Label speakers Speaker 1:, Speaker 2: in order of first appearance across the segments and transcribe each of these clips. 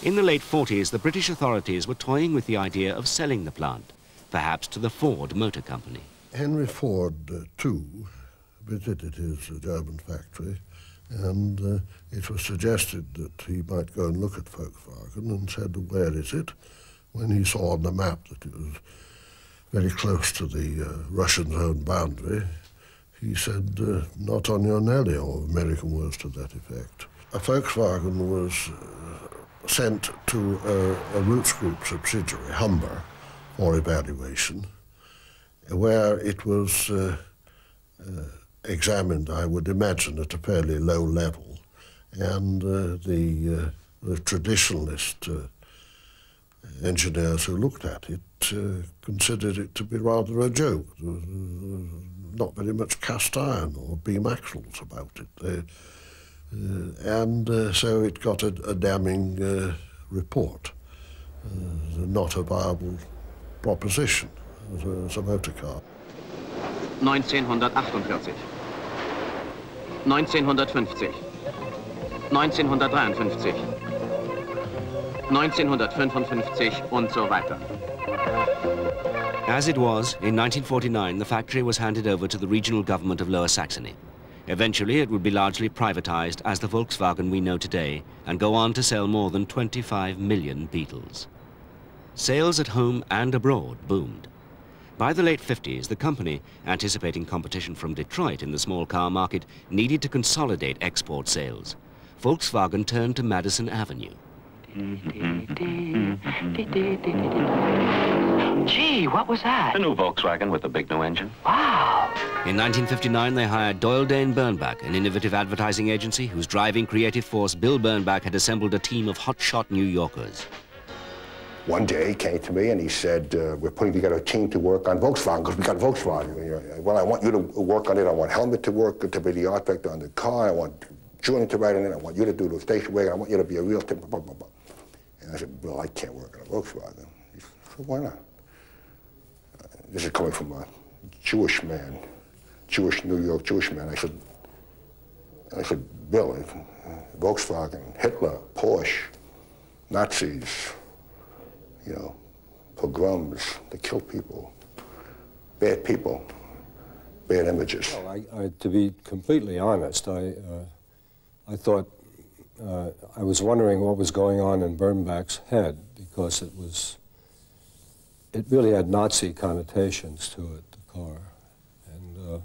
Speaker 1: In the late 40s, the British authorities were toying with the idea of selling the plant, perhaps to the Ford Motor Company.
Speaker 2: Henry Ford, too, visited his German factory, and it was suggested that he might go and look at Volkswagen, and said, "Where is it?" When he saw on the map that it was very close to the Russian own boundary, he said, "Not on your Nelly," or American words to that effect. A Volkswagen was sent to a Roots Group subsidiary, Humber, for evaluation, where it was examined, I would imagine, at a fairly low level, and the traditionalist engineers who looked at it considered it to be rather a joke. There was not very much cast iron or beam axles about it. And so it got a damning report, not a viable proposition as a motor car.
Speaker 3: 1948, 1950, 1953, 1955 und so weiter.
Speaker 1: As it was, in 1949, the factory was handed over to the regional government of Lower Saxony. Eventually, it would be largely privatized as the Volkswagen we know today and go on to sell more than 25 million Beetles. Sales at home and abroad boomed. By the late 50s, the company, anticipating competition from Detroit in the small car market, needed to consolidate export sales. Volkswagen turned to Madison Avenue.
Speaker 4: Gee, what was that?
Speaker 3: The new Volkswagen with the big new engine.
Speaker 4: Wow.
Speaker 1: In 1959, they hired Doyle Dane Bernbach, an innovative advertising agency whose driving creative force, Bill Bernbach, had assembled a team of hotshot New Yorkers.
Speaker 5: One day he came to me and he said, "We're putting together a team to work on Volkswagen because we got Volkswagen. Well, I want you to work on it. I want Helmut to work to be the art director on the car. I want Julian to write on it. I want you to do the station wagon. I want you to be a real tip." Blah, blah, blah. And I said, "Well, I can't work on a Volkswagen." He said, "Why not?" This is coming from a Jewish man, Jewish New York Jewish man. I said, "Bill, Volkswagen, Hitler, Porsche, Nazis, you know, pogroms, they kill people, bad images."
Speaker 6: Well, to be completely honest, I thought, I was wondering what was going on in Bernbach's head, because it really had Nazi connotations to it, the car. And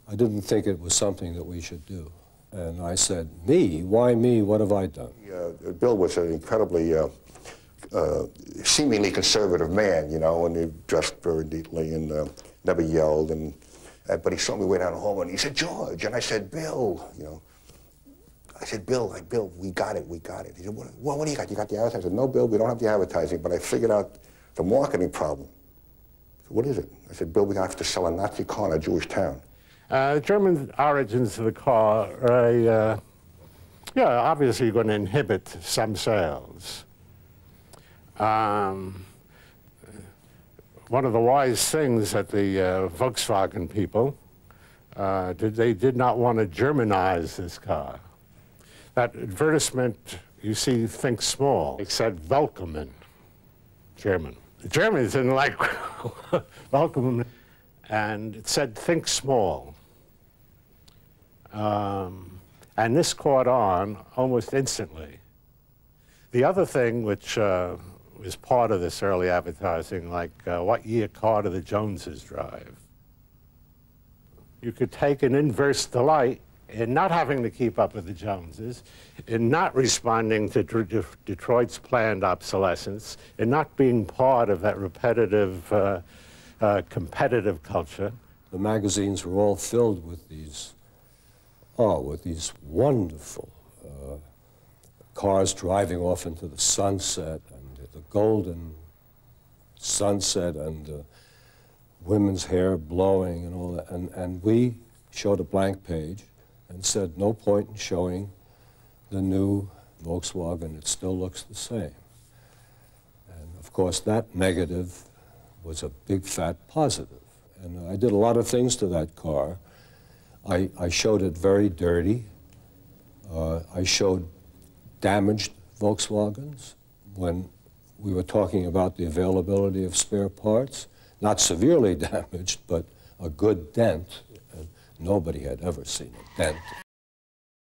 Speaker 6: I didn't think it was something that we should do. And I said, "Me? Why me? What have I done?"
Speaker 5: Bill was an incredibly seemingly conservative man, you know, and he dressed very neatly and never yelled. But he saw me way down the hall and he said, "George," and I said, "Bill," you know. I said, Bill, we got it. He said, "What do you got? You got the advertising?" I said, "No, Bill, we don't have the advertising, but I figured out the marketing problem." I said, "What is it?" I said, "Bill, we're going to have to sell a Nazi car in a Jewish town."
Speaker 7: The German origins of the car are, obviously going to inhibit some sales. One of the wise things that the Volkswagen people they did not want to Germanize this car. That advertisement, you see, think small. It said Welcome, German. The Germans didn't like Welcome, and it said think small. And this caught on almost instantly. The other thing which was part of this early advertising, like what year car do the Joneses drive? You could take an inverse delight in not having to keep up with the Joneses, in not responding to Detroit's planned obsolescence, in not being part of that repetitive, competitive culture.
Speaker 6: The magazines were all filled with these wonderful cars driving off into the sunset, and the golden sunset, and women's hair blowing and all that. And we showed a blank page and said, "No point in showing the new Volkswagen, it still looks the same." And of course that negative was a big fat positive. And I did a lot of things to that car. I showed it very dirty. I showed damaged Volkswagens when we were talking about the availability of spare parts. Not severely damaged, but a good dent. And nobody had ever seen a dent